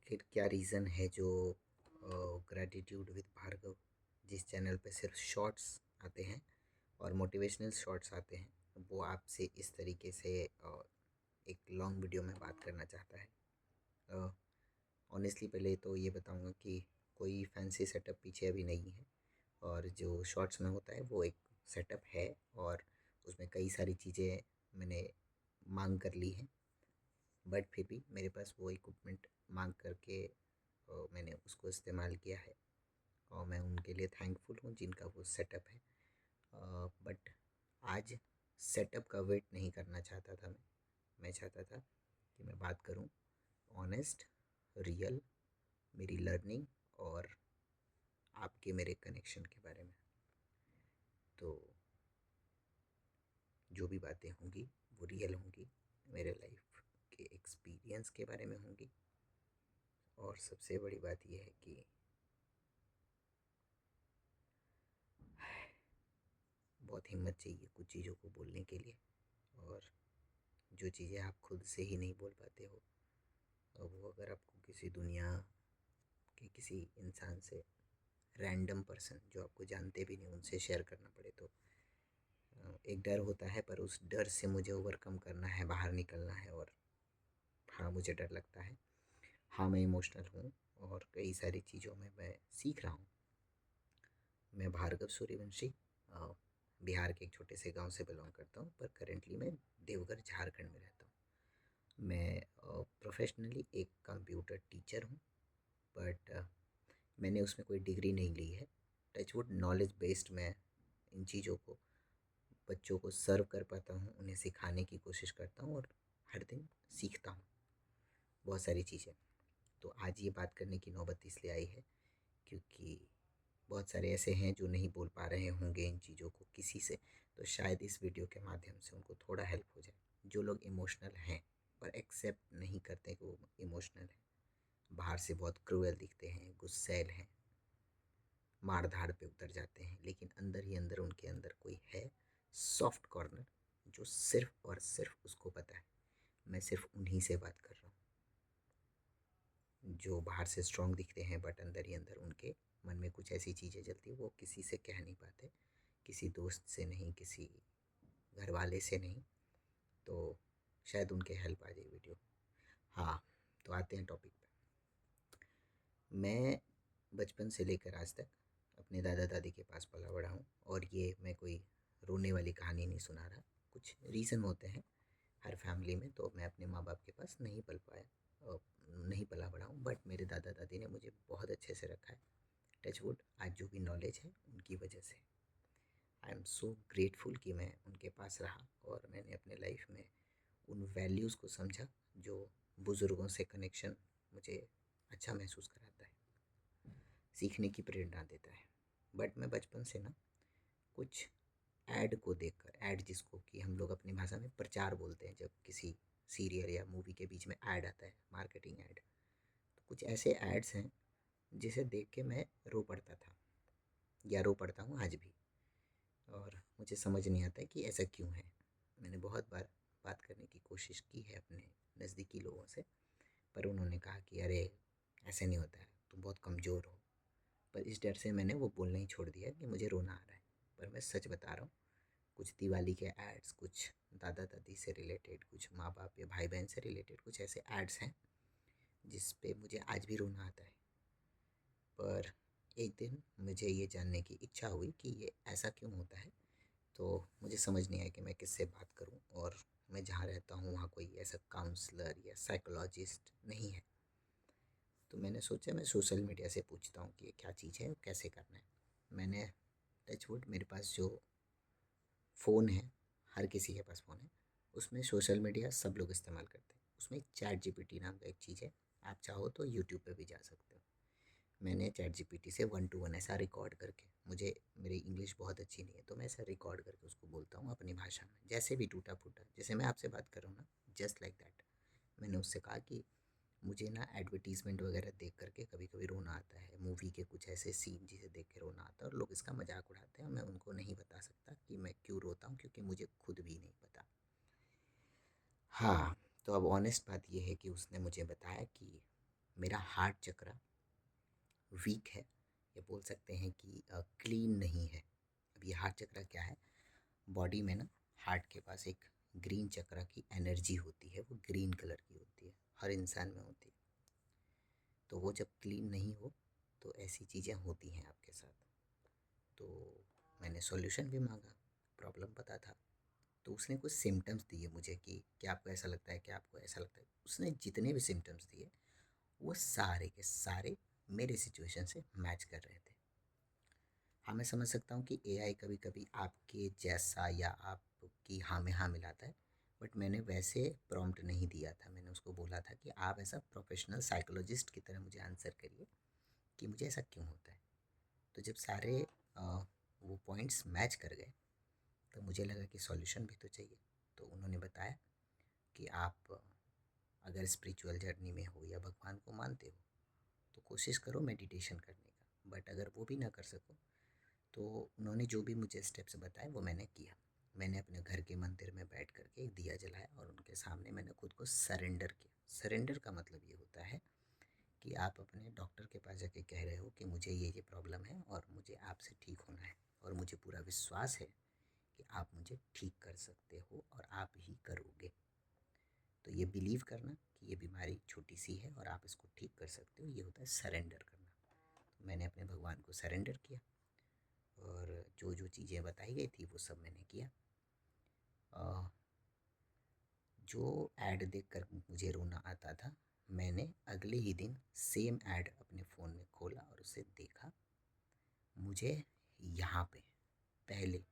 आखिर क्या रीज़न है जो ग्रैटिट्यूड विद भार्गव जिस चैनल पे सिर्फ शॉर्ट्स आते हैं और मोटिवेशनल शॉर्ट्स आते हैं वो आपसे इस तरीके से एक लॉन्ग वीडियो में बात करना चाहता है। ऑनेस्टली पहले तो ये बताऊंगा कि कोई फैंसी सेटअप पीछे अभी नहीं है और जो शॉर्ट्स में होता है वो एक सेटअप है और उसमें कई सारी चीज़ें मैंने मांग कर ली हैं। बट फिर भी मेरे पास वो इक्विपमेंट मांग करके मैंने उसको इस्तेमाल किया है और मैं उनके लिए थैंकफुल हूँ जिनका वो सेटअप है। बट आज सेटअप का वेट नहीं करना चाहता था मैं चाहता था कि मैं बात करूँ ऑनेस्ट, रियल, मेरी लर्निंग और आपके मेरे कनेक्शन के बारे में। तो जो भी बातें होंगी वो रियल होंगी, मेरे लाइफ के एक्सपीरियंस के बारे में होंगी। और सबसे बड़ी बात यह है कि बहुत हिम्मत चाहिए कुछ चीज़ों को बोलने के लिए और जो चीज़ें आप खुद से ही नहीं बोल पाते हो और वो अगर आपको किसी दुनिया के किसी इंसान से, रैंडम पर्सन जो आपको जानते भी नहीं, उनसे शेयर करना पड़े तो एक डर होता है। पर उस डर से मुझे ओवरकम करना है, बाहर निकलना है। और हाँ, मुझे डर लगता है। हाँ, मैं इमोशनल हूँ और कई सारी चीज़ों में मैं सीख रहा हूँ। मैं भार्गव सूर्यवंशी बिहार के एक छोटे से गांव से बिलोंग करता हूँ, पर करेंटली मैं देवघर झारखंड में रहता हूँ। मैं प्रोफेशनली एक कंप्यूटर टीचर हूँ, बट मैंने उसमें कोई डिग्री नहीं ली है। टचवुड नॉलेज बेस्ड मैं इन चीज़ों को बच्चों को सर्व कर पाता हूँ, उन्हें सिखाने की कोशिश करता हूँ और हर दिन सीखता हूँ बहुत सारी चीज़ें। तो आज ये बात करने की नौबत इसलिए आई है क्योंकि बहुत सारे ऐसे हैं जो नहीं बोल पा रहे होंगे इन चीज़ों को किसी से। तो शायद इस वीडियो के माध्यम से उनको थोड़ा हेल्प हो जाए। जो लोग इमोशनल हैं पर एक्सेप्ट नहीं करते कि वो इमोशनल हैं, बाहर से बहुत क्रूअल दिखते हैं, गुस्सैल हैं, मार धाड़ पे उतर जाते हैं, लेकिन अंदर ही अंदर उनके अंदर कोई है सॉफ्ट कॉर्नर जो सिर्फ और सिर्फ उसको पता है। मैं सिर्फ उन्हीं से बात कर रहा हूँ जो बाहर से स्ट्रांग दिखते हैं बट अंदर ही अंदर उनके मन में कुछ ऐसी चीज़ें चलती वो किसी से कह नहीं पाते, किसी दोस्त से नहीं, किसी घर वाले से नहीं। तो शायद उनके हेल्प आ जाए वीडियो। हाँ, तो आते हैं टॉपिक पे। मैं बचपन से लेकर आज तक अपने दादा दादी के पास पला बड़ा हूँ और ये मैं कोई रोने वाली कहानी नहीं सुना रहा। कुछ रीज़न होते हैं हर फैमिली में, तो मैं अपने माँ बाप के पास नहीं पल पाया और नहीं पला बड़ा हूँ। बट मेरे दादा दादी ने मुझे बहुत अच्छे से रखा है। टचवुड आज जो भी नॉलेज है उनकी वजह से आई एम सो ग्रेटफुल कि मैं उनके पास रहा और मैंने अपने लाइफ में उन वैल्यूज़ को समझा जो बुज़ुर्गों से कनेक्शन मुझे अच्छा महसूस कराता है, सीखने की प्रेरणा देता है। बट मैं बचपन से ना कुछ ऐड को देखकर, ऐड जिसको कि हम लोग अपनी भाषा में प्रचार बोलते हैं, जब किसी सीरियल या मूवी के बीच में ऐड आता है, मार्केटिंग ऐड, तो कुछ ऐसे ऐड्स हैं जिसे देख के मैं रो पड़ता था या रो पड़ता हूँ आज भी। और मुझे समझ नहीं आता है कि ऐसा क्यों है। मैंने बहुत बार बात करने की कोशिश की है अपने नज़दीकी लोगों से, पर उन्होंने कहा कि अरे ऐसे नहीं होता है, तुम बहुत कमज़ोर हो। पर इस डर से मैंने वो बोलना ही छोड़ दिया कि मुझे रोना आ रहा है। पर मैं सच बता रहा हूँ, कुछ दिवाली के एड्स, कुछ दादा दादी से रिलेटेड, कुछ माँ बाप या भाई बहन से रिलेटेड कुछ ऐसे एड्स हैं जिस पे मुझे आज भी रोना आता है। पर एक दिन मुझे ये जानने की इच्छा हुई कि ये ऐसा क्यों होता है। तो मुझे समझ नहीं आया कि मैं किससे बात करूं और मैं जहाँ रहता हूँ वहाँ कोई ऐसा काउंसलर या साइकोलॉजिस्ट नहीं है। तो मैंने सोचा मैं सोशल मीडिया से पूछता हूँ कि ये क्या चीज़ है और कैसे करना है। मैंने टचवुड मेरे पास जो फ़ोन है, हर किसी के पास फ़ोन है, उसमें सोशल मीडिया सब लोग इस्तेमाल करते हैं। उसमें एक चैट जीपीटी नाम का एक चीज़ है, आप चाहो तो यूट्यूब पे भी जा सकते हो। मैंने चैट जीपीटी से वन टू वन ऐसा रिकॉर्ड करके, मुझे मेरी इंग्लिश बहुत अच्छी नहीं है तो मैं ऐसा रिकॉर्ड करके उसको बोलता हूँ अपनी भाषा में, जैसे भी टूटा फूटा, जैसे मैं आपसे बात कर रहा हूँ ना, जस्ट लाइक दैट। मैंने उससे कहा कि मुझे ना एडवर्टीज़मेंट वगैरह देख करके कभी कभी रोना आता है, मूवी के कुछ ऐसे सीन जिसे देख के रोना आता है और लोग इसका मजाक उड़ाते हैं और मैं उनको नहीं बता सकता कि मैं क्यों रोता हूँ क्योंकि मुझे खुद भी नहीं पता। हाँ, तो अब ऑनेस्ट बात यह है कि उसने मुझे बताया कि मेरा हार्ट चक्र वीक है, या बोल सकते हैं कि क्लीन नहीं है। अब ये हार्ट चक्र क्या है? बॉडी में ना हार्ट के पास एक ग्रीन चक्र की एनर्जी होती है, वो ग्रीन कलर की होती है, हर इंसान में होती है। तो वो जब क्लीन नहीं हो तो ऐसी चीज़ें होती हैं आपके साथ। तो मैंने सॉल्यूशन भी मांगा, प्रॉब्लम पता था, तो उसने कुछ सिम्टम्स दिए मुझे कि क्या आपको ऐसा लगता है, क्या आपको ऐसा लगता है। उसने जितने भी सिम्टम्स दिए वो सारे के सारे मेरे सिचुएशन से मैच कर रहे थे। हाँ, मैं समझ सकता हूँ कि एआई कभी कभी आपके जैसा या आपकी हाँ में हाँ मिलाता है, बट मैंने वैसे प्रॉम्प्ट नहीं दिया था। मैंने उसको बोला था कि आप ऐसा प्रोफेशनल साइकोलॉजिस्ट की तरह मुझे आंसर करिए कि मुझे ऐसा क्यों होता है। तो जब सारे अ, वो पॉइंट्स मैच कर गए तो मुझे लगा कि सॉल्यूशन भी तो चाहिए। तो उन्होंने बताया कि आप अगर स्पिरिचुअल जर्नी में हो या भगवान को मानते हो तो कोशिश करो मेडिटेशन करने का, बट अगर वो भी ना कर सको तो उन्होंने जो भी मुझे स्टेप्स बताए वो मैंने किया। मैंने अपने घर के मंदिर में बैठ करके एक दिया जलाया और उनके सामने मैंने खुद को सरेंडर किया। सरेंडर का मतलब ये होता है कि आप अपने डॉक्टर के पास जाके कह रहे हो कि मुझे ये प्रॉब्लम है और मुझे आपसे ठीक होना है, और मुझे पूरा विश्वास है कि आप मुझे ठीक कर सकते हो और आप ही करोगे। तो ये बिलीव करना कि ये बीमारी छोटी सी है और आप इसको ठीक कर सकते हो, ये होता है सरेंडर करना। तो मैंने अपने भगवान को सरेंडर किया और जो जो चीज़ें बताई गई थी वो सब मैंने किया। जो ऐड देखकर मुझे रोना आता था, मैंने अगले ही दिन सेम ऐड अपने फ़ोन में खोला और उसे देखा। मुझे यहाँ पे पहले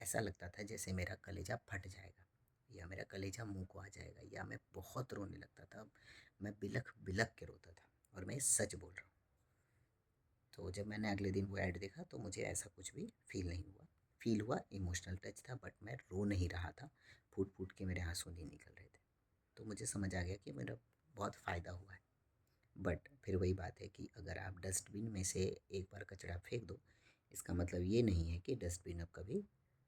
ऐसा लगता था जैसे मेरा कलेजा फट जाएगा या मेरा कलेजा मुंह को आ जाएगा या मैं बहुत रोने लगता था। मैं बिलख बिलख के रोता था, और मैं सच बोल रहा हूँ। तो जब मैंने अगले दिन वो ऐड देखा तो मुझे ऐसा कुछ भी फील नहीं हुआ। फील हुआ, इमोशनल टच था, बट मैं रो नहीं रहा था। फूट फूट के मेरे आंसू नहीं निकल रहे थे। तो मुझे समझ आ गया कि मेरा बहुत फ़ायदा हुआ है। बट फिर वही बात है कि अगर आप डस्टबिन में से एक बार कचरा फेंक दो, इसका मतलब ये नहीं है कि डस्टबिन अब कभी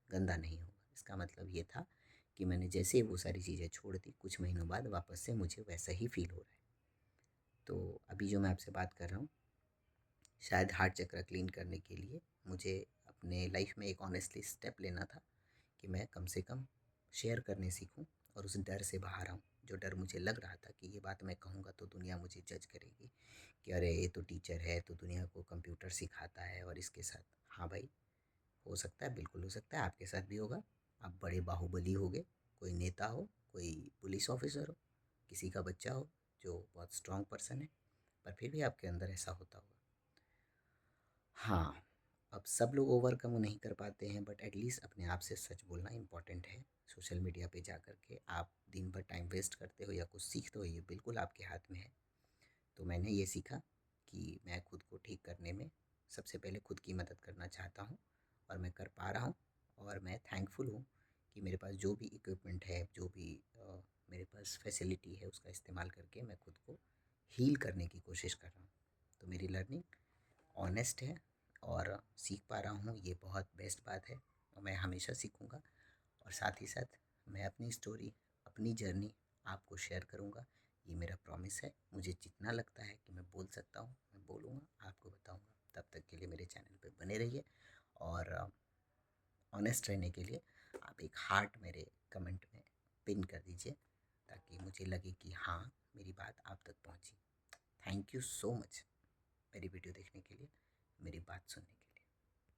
गंदा नहीं होगा। इसका मतलब ये था कि मैंने जैसे वो सारी चीज़ें छोड़ दी, कुछ महीनों बाद वापस से मुझे वैसा ही फील हो रहा है। तो अभी जो मैं आपसे बात कर रहा हूँ, शायद हार्ट चक्र क्लीन करने के लिए मुझे अपने लाइफ में एक ऑनेस्टली स्टेप लेना था कि मैं कम से कम शेयर करने सीखूं और उस डर से बाहर आऊं। जो डर मुझे लग रहा था कि ये बात मैं कहूँगा तो दुनिया मुझे जज करेगी कि अरे ये तो टीचर है, तो दुनिया को कंप्यूटर सिखाता है और इसके साथ। हाँ भाई, हो सकता है, बिल्कुल हो सकता है आपके साथ भी होगा। आप बड़े बाहुबली होगे, कोई नेता हो, कोई पुलिस ऑफिसर हो, किसी का बच्चा हो जो बहुत स्ट्रांग पर्सन है, पर फिर भी आपके अंदर ऐसा होता होगा। हाँ, अब सब लोग ओवरकम नहीं कर पाते हैं, बट एटलीस्ट अपने आप से सच बोलना इम्पॉर्टेंट है। सोशल मीडिया पे जा कर के आप दिन भर टाइम वेस्ट करते हो या कुछ सीखते हो, ये बिल्कुल आपके हाथ में है। तो मैंने ये सीखा कि मैं खुद को ठीक करने में सबसे पहले खुद की मदद करना चाहता हूँ, और मैं कर पा रहा हूँ। और मैं थैंकफुल हूँ कि मेरे पास जो भी इक्विपमेंट है, जो भी मेरे पास फैसिलिटी है, उसका इस्तेमाल करके मैं खुद को हील करने की कोशिश कर रहा हूँ। तो मेरी लर्निंग ऑनेस्ट है और सीख पा रहा हूँ, ये बहुत बेस्ट बात है और मैं हमेशा सीखूँगा। और साथ ही साथ मैं अपनी स्टोरी, अपनी जर्नी आपको शेयर करूँगा, ये मेरा प्रॉमिस है। मुझे जितना लगता है कि मैं बोल सकता हूँ मैं बोलूँगा, आपको बताऊँगा। तब तक के लिए मेरे चैनल पे बने रहिए, और ऑनेस्ट रहने के लिए आप एक हार्ट मेरे कमेंट में पिन कर दीजिए, ताकि मुझे लगे कि हाँ, मेरी बात आप तक पहुँची। थैंक यू सो मच मेरी वीडियो देखने के लिए, मेरी बात सुनने के लिए।